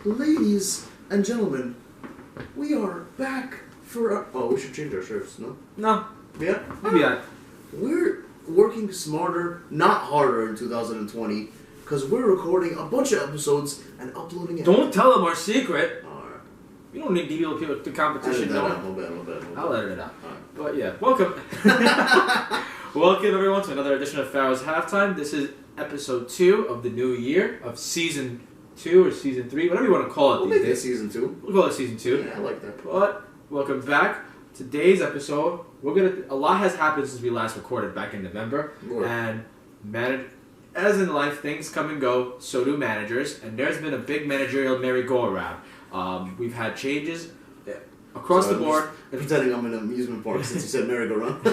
Ladies and gentlemen, we are back for a... Oh, we should change our shirts, no? No. Yeah? Maybe not. We're working smarter, not harder in 2020, because we're recording a bunch of episodes and uploading it. Don't tell them our secret. Alright. You don't need to give the competition. My bad. I'll edit it out. Alright. But yeah, welcome. Welcome everyone to another edition of Pharaoh's Halftime. This is episode 2 of the new year, of season 2 or season 3, whatever you want to call it We'll these make it days. season 2. We'll call it season 2. Yeah, I like that. But welcome back. Today's episode, a lot has happened since we last recorded back in November. Good. And as in life, things come and go, so do managers. And there's been a big managerial merry-go-around. We've had changes across the board. I'm pretending I'm in an amusement park since you said merry-go-round.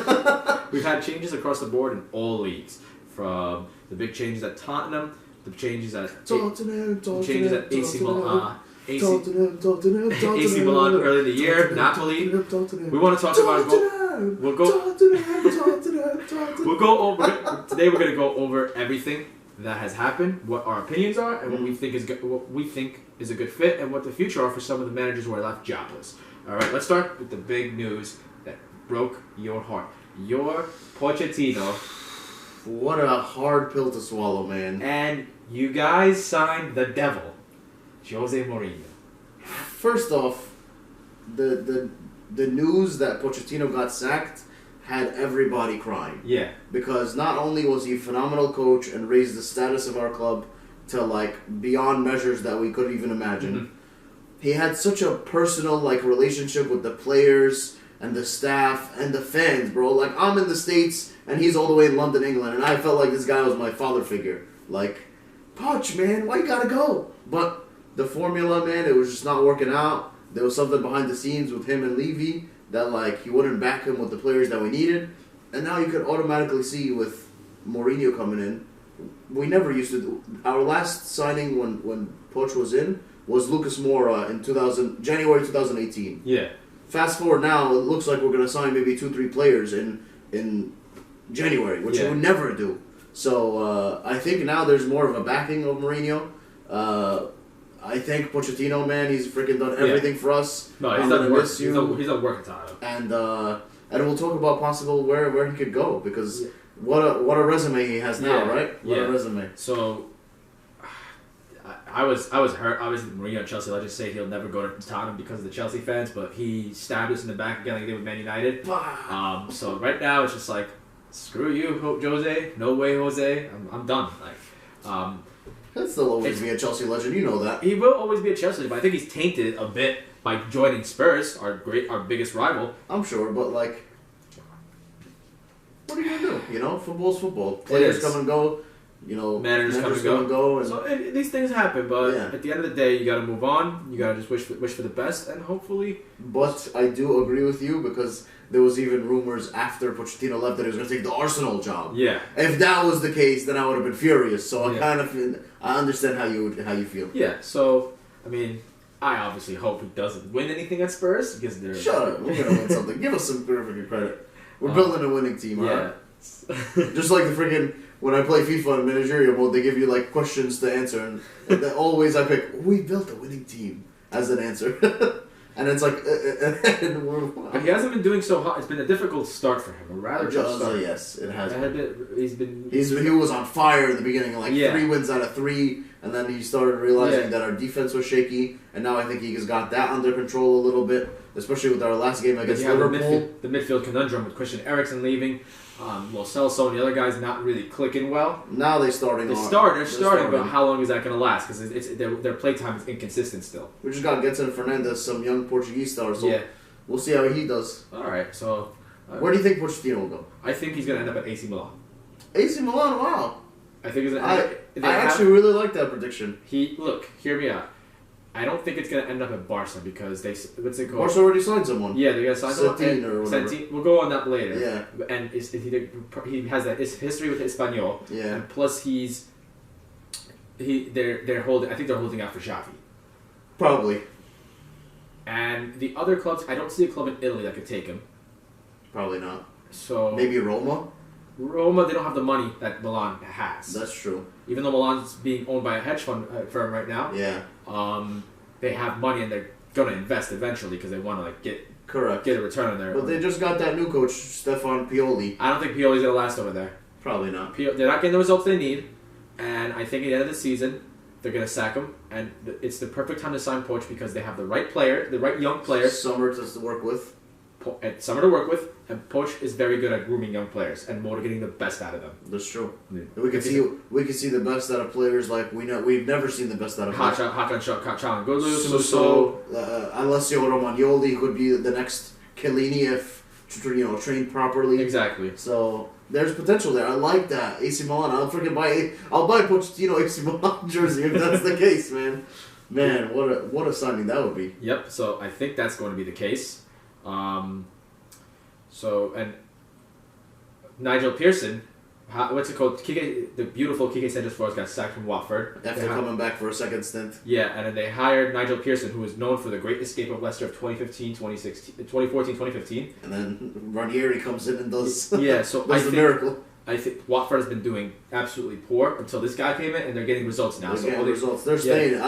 We've had changes across the board in all leagues. From the big changes at Tottenham, the changes at AC Milan early in the year, Napoli. We want to talk about we'll go over today. We're going to go over everything that has happened, what our opinions are, and what we think is a good fit, and what the future are for some of the managers who are left jobless. All right, let's start with the big news that broke your heart. Your Pochettino. What a hard pill to swallow, man. And you guys signed the devil, Jose Mourinho. First off, the news that Pochettino got sacked had everybody crying. Yeah. Because not only was he a phenomenal coach and raised the status of our club to like beyond measures that we couldn't even imagine, Mm-hmm. he had such a personal relationship with the players and the staff and the fans, bro. Like, I'm in the States and he's all the way in London, England, and I felt like this guy was my father figure. Like, Poch, man, why you gotta go? But the formula, man, it was just not working out. There was something behind the scenes with him and Levy that, like, he wouldn't back him with the players that we needed. And now you could automatically see with Mourinho coming in, we never used to do. Our last signing when Poch was in was Lucas Moura in January 2018. Yeah. Fast forward now, it looks like we're going to sign maybe 2-3 players in January, which we would never do. So I think now there's more of a backing of Mourinho. I think Pochettino, man, he's freaking done everything for us. No, he's done work. He's done work time. And we'll talk about possible where he could go, because what a resume he has now, right? What a resume. So I was hurt. Obviously, Mourinho at Chelsea. Let's just say he'll never go to Tottenham because of the Chelsea fans. But he stabbed us in the back again, like he did with Man United. So right now it's just like, screw you, Jose. No way, Jose. I'm done. Like, he'll still always be a Chelsea legend. You know that. He will always be a Chelsea, but I think he's tainted a bit by joining Spurs, our biggest rival. I'm sure, but like, what are you gonna do? You know, football's football. Players come and go. You know, managers come and go. And so these things happen, but at the end of the day, you got to move on. You got to just wish for the best, and hopefully. But I do agree with you, because there was even rumors after Pochettino left that he was going to take the Arsenal job. Yeah. If that was the case, then I would have been furious. So I understand how you feel. Yeah. So I mean, I obviously hope he doesn't win anything at Spurs, because they're. Shut up! We're gonna win something. Give us some perfect credit. We're building a winning team, alright? Just like the freaking. When I play FIFA in managerial mode, they give you like questions to answer, and then always I pick, we built a winning team as an answer. And it's like, he hasn't been doing so hot. It's been a difficult start for him. A rather tough start. Yes, it has been. He was on fire in the beginning, like 3 wins out of 3, and then he started realizing that our defense was shaky, and now I think he has got that under control a little bit, especially with our last game against Liverpool. The midfield conundrum with Christian Eriksen leaving. Lo Celso and the other guys not really clicking well. Now they're starting, but how long is that going to last? Because their play time is inconsistent still. We just got Getson Fernandez, some young Portuguese star, so we'll see how he does. Alright, so... where do you think Pochettino will go? I think he's going to end up at AC Milan. AC Milan, wow. I think he's I actually really like that prediction. Hear me out. I don't think it's going to end up at Barça, because what's it called? Barça already signed someone. Yeah, they got signed someone. or whatever. We'll go on that later. Yeah. And he has that history with Espanyol. Yeah. And plus they're holding out for Xavi. Probably. And the other clubs, I don't see a club in Italy that could take him. Probably not. So maybe Roma? Roma, they don't have the money that Milan has. That's true. Even though Milan's being owned by a hedge fund firm right now. Yeah. they have money and they're gonna invest eventually because they want to like get a return on their. But they just got that new coach, Stefan Pioli. I don't think Pioli's gonna last over there. Probably not. They're not getting the results they need, and I think at the end of the season they're gonna sack him, and it's the perfect time to sign Poch because they have the right player, the right young player. Summer to work with. Summer to work with, and Poch is very good at grooming young players and motivating the best out of them. That's true. Yeah. We can see the best out of players like we've never seen the best out of players. Hakan Çalhanoğlu, Suso, Alessio Romagnoli could be the next Chiellini if trained properly. Exactly. So there's potential there. I like that. AC Milan. I'll buy Pochettino AC Milan jersey if that's the case, man. Man, what a signing that would be. Yep. So I think that's going to be the case. And Nigel Pearson, what's it called? The beautiful Quique Sanchez-Flores got sacked from Watford. After coming back for a second stint. Yeah, and then they hired Nigel Pearson, who was known for the great escape of Leicester of 2014-2015. And then Ranieri comes in and does, yeah, so does the miracle. I think Watford has been doing absolutely poor until this guy came in, and they're getting results now. They're staying.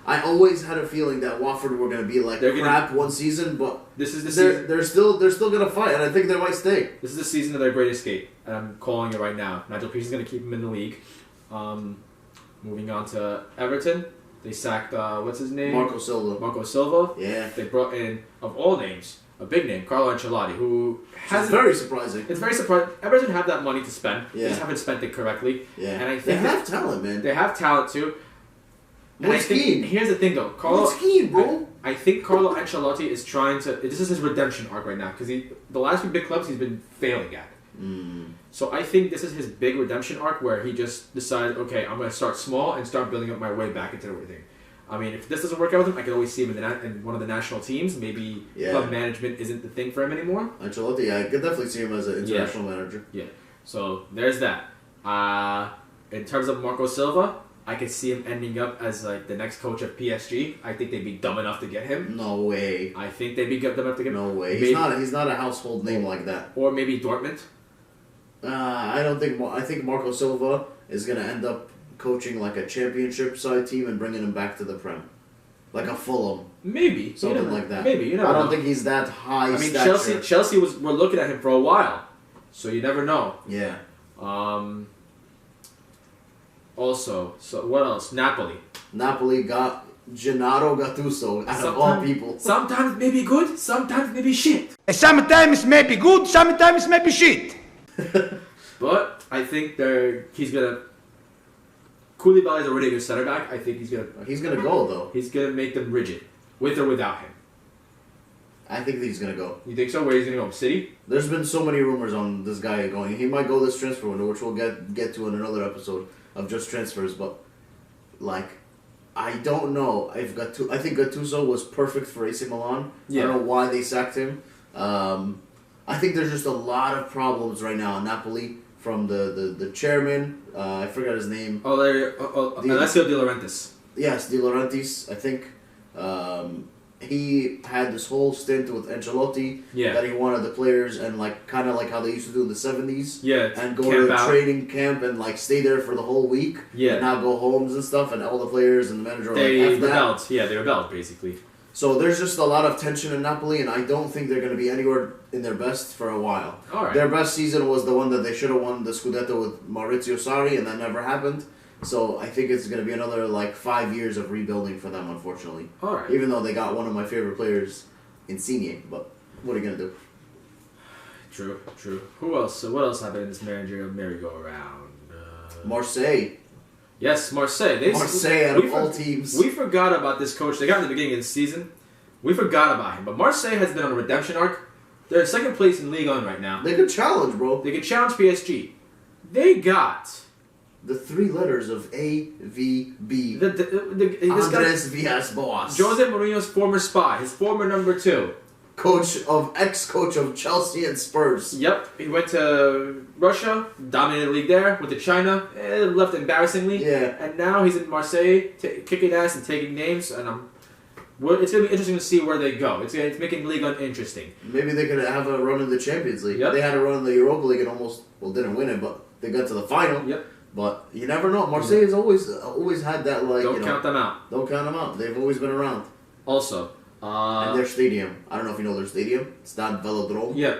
I always had a feeling that Watford were going to be like crap one season, but this is the season. They're still going to fight, and I think they might stay. This is the season of their great escape, and I'm calling it right now. Nigel Pearson's going to keep him in the league. Moving on to Everton, they sacked what's his name? Marco Silva. Yeah. They brought in, of all names, a big name, Carlo Ancelotti, who has very surprising. It's very surprising. Everton have that money to spend. Yeah. They just haven't spent it correctly. Yeah. And I think they have talent, man. They have talent too. Here's the thing, though. I think Carlo Ancelotti is trying to. This is his redemption arc right now because the last few big clubs he's been failing at. So I think this is his big redemption arc where he just decided, okay, I'm going to start small and start building up my way back into everything. I mean, if this doesn't work out with him, I can always see him in one of the national teams. Maybe club management isn't the thing for him anymore. Ancelotti, I could definitely see him as an international manager. Yeah. So there's that. In terms of Marco Silva, I could see him ending up as like the next coach of PSG. I think they'd be dumb enough to get him. No way. I think they'd be dumb enough to get him. No way. Maybe, he's not a household name like that. Or maybe Dortmund. I don't think. I think Marco Silva is gonna end up coaching like a championship side team and bringing him back to the Prem, like a Fulham. Maybe something like that. Maybe I don't think he's that high. I mean, Chelsea were looking at him for a while, so you never know. Yeah. Also, so what else? Napoli got Gennaro Gattuso out of all people. Sometimes maybe good, sometimes maybe shit. Sometimes maybe good, sometimes maybe shit. But I think he's gonna. Koulibaly's already a good center back. I think he's gonna go though. He's gonna make them rigid, with or without him. I think he's gonna go. You think so? Where he's gonna go? City? There's been so many rumors on this guy going. He might go this transfer window, which we'll get to in another episode of just transfers. But like, I don't know. I think Gattuso was perfect for AC Milan. Yeah. I don't know why they sacked him. I think there's just a lot of problems right now in Napoli from the chairman. I forgot his name. Alessio De Laurentiis. Yes, De Laurentiis. I think he had this whole stint with Ancelotti that he wanted the players and kind of like how they used to do in the 70s. Yeah, and go to a training camp and stay there for the whole week. Yeah, and not go homes and stuff. And all the players and the manager they rebelled. Yeah, they rebelled basically. So there's just a lot of tension in Napoli, and I don't think they're going to be anywhere in their best for a while. All right. Their best season was the one that they should have won the Scudetto with Maurizio Sarri, and that never happened. So I think it's going to be another 5 years of rebuilding for them, unfortunately. All right. Even though they got one of my favorite players, Insigne, but what are you going to do? True. Who else? So what else happened in this managerial merry-go-round? Marseille. Yes, Marseille. Out of all teams. We forgot about this coach. They got in the beginning of the season. We forgot about him. But Marseille has been on a redemption arc. They're in second place in Ligue 1 right now. They could challenge, bro. They could challenge PSG. They got the three letters of AVB. Andres Villas-Boas. Jose Mourinho's former spy. His former number 2. Ex-coach of Chelsea and Spurs. Yep, he went to Russia, dominated the league there, went to China, left embarrassingly. Yeah. And now he's in Marseille, kicking ass and taking names, and it's going to be interesting to see where they go. It's making the league uninteresting. Maybe they could have a run in the Champions League. Yep. They had a run in the Europa League and almost, didn't win it, but they got to the final. Yep. But you never know. Marseille has always had that, Don't count them out. Don't count them out. They've always been around. Also, and their stadium. I don't know if you know their stadium. It's not Velodrome. yeah,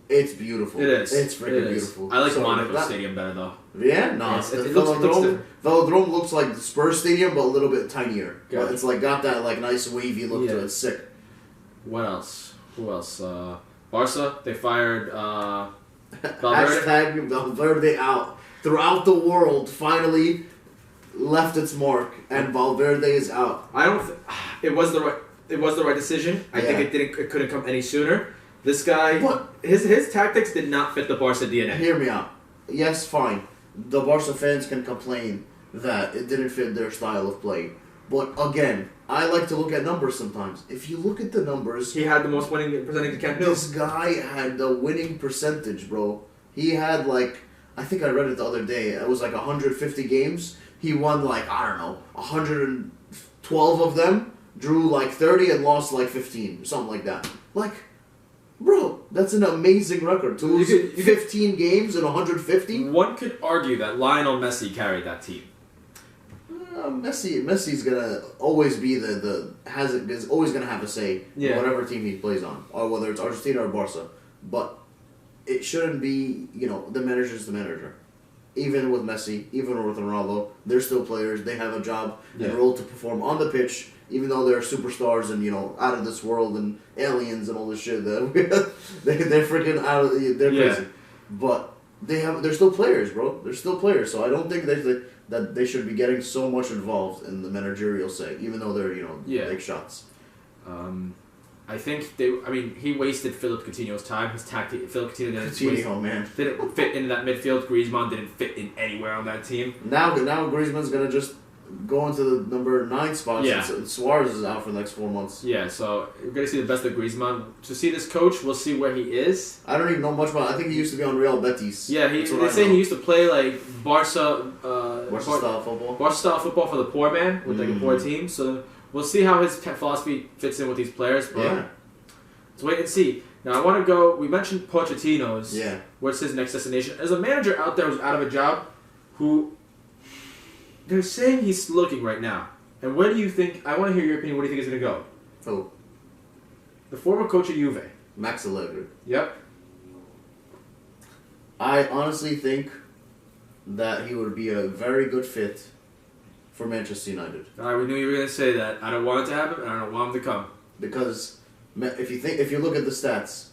It's beautiful. it is. It's freaking It is. beautiful. I like So, Monaco that- Stadium better though. Yeah, no, Yes, the it looks Velodrome. different. Velodrome looks like the Spurs stadium, but a little bit tinier. Got But it. it's like got that like nice wavy look to Yeah. it. It's sick. What else? Who else? Barca. They fired Valverde. Hashtag Valverde out. Throughout the world, finally left its mark, and Valverde is out. I don't. It was the right decision. I think it couldn't come any sooner. This guy, What? his tactics did not fit the Barca DNA. Hear me out. Yes, fine. The Barca fans can complain that it didn't fit their style of play. But again, I like to look at numbers sometimes. If you look at the numbers, He had the most winning percentage in Camp Nou. this guy had the winning percentage, bro. He had like, I think I read it the other day. It was like 150 games. He won like, I don't know, 112 of them, drew like 30 and lost like 15, something like that. Like, bro, that's an amazing record. To lose you could- 15 games in 150? One could argue that Lionel Messi carried that team. Messi's gonna always be is always gonna have a say Yeah. in whatever team he plays on, or whether it's Argentina or Barca. But it shouldn't be, the manager's the manager. Even with Messi, even with Ronaldo, they're still players. They have a job and Yeah. role to perform on the pitch, even though they're superstars and out of this world and aliens and all this shit. They're freaking out of they're Yeah. crazy. But they're still players, bro. They're still players. So I don't think that they should be getting so much involved in the managerial say, even though they're Yeah. big shots. I think he wasted Philip Coutinho's time. His tactic, Philip Coutinho Coutinho, man. didn't fit into that midfield. Griezmann didn't fit in anywhere on that team. Now Griezmann's gonna just go into the number 9 spot. Yeah. And Suarez is out for the next 4 months. Yeah, so we're gonna see the best of Griezmann. To see this coach, we'll see where he is. I don't even know much about. I think he used to be on Real Betis. Yeah, That's what they I say know. he used to play like Barca style football. Barca style football for the poor man with like a poor team. So we'll see how his philosophy fits in with these players. But Yeah. let's wait and see. Now I want to go. We mentioned Pochettino's. Yeah. What's his next destination? There's a manager out there who's out of a job, who they're saying he's looking right now. And where do you think? I want to hear your opinion. Where do you think he's gonna go? Who? The former coach of Juve. Max Allegri. Yep. I honestly think that he would be a very good fit for Manchester United. All right, we knew you were gonna say that. I don't want it to happen, and I don't want him to come. Because if you look at the stats,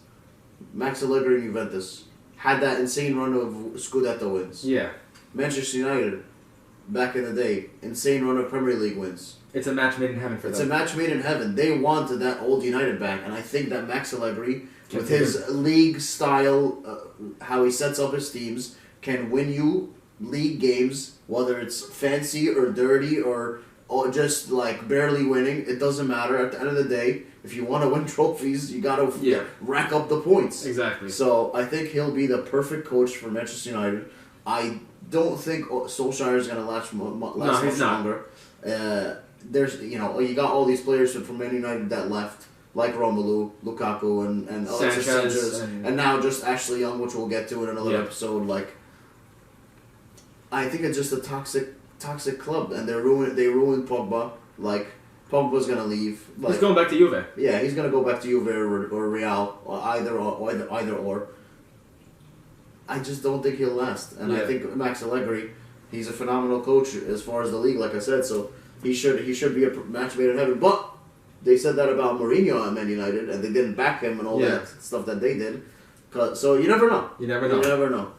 Max Allegri and Juventus had that insane run of Scudetto wins. Yeah. Manchester United, back in the day, insane run of Premier League wins. It's a match made in heaven for It's a them. match made in heaven. They wanted that old United back, and I think that Max Allegri, with Can his league style, how he sets up his teams, can win you league games, whether it's fancy or dirty or just like barely winning. It doesn't matter. At the end of the day, if you want to win trophies, you got to rack up the points. Exactly. So I think he'll be the perfect coach for Manchester United. I don't think Solskjaer is going to last much longer. There's you got all these players from Man United that left, like Romelu, Lukaku, and Alexis Sanchez, and now just Ashley Young, which we'll get to in another episode. Like, I think it's just a toxic club, and they ruined Pogba. Like, Pogba's gonna leave. Like, he's going back to Juve. Yeah, he's gonna go back to Juve or Real, or either or. I just don't think he'll last, and I think Max Allegri, he's a phenomenal coach as far as the league, like I said. So he should be a match made in heaven. But they said that about Mourinho at Man United, and they didn't back him and all that stuff that they did. So you never know. You never know. You never know.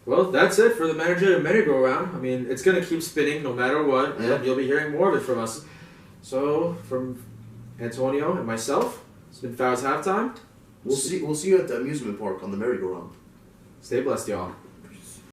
Well, that's it for the manager merry-go-round. I mean, it's going to keep spinning no matter what, and you'll be hearing more of it from us. So, from Antonio and myself, it's been Fow's Halftime. We'll see you at the amusement park on the merry-go-round. Stay blessed, y'all.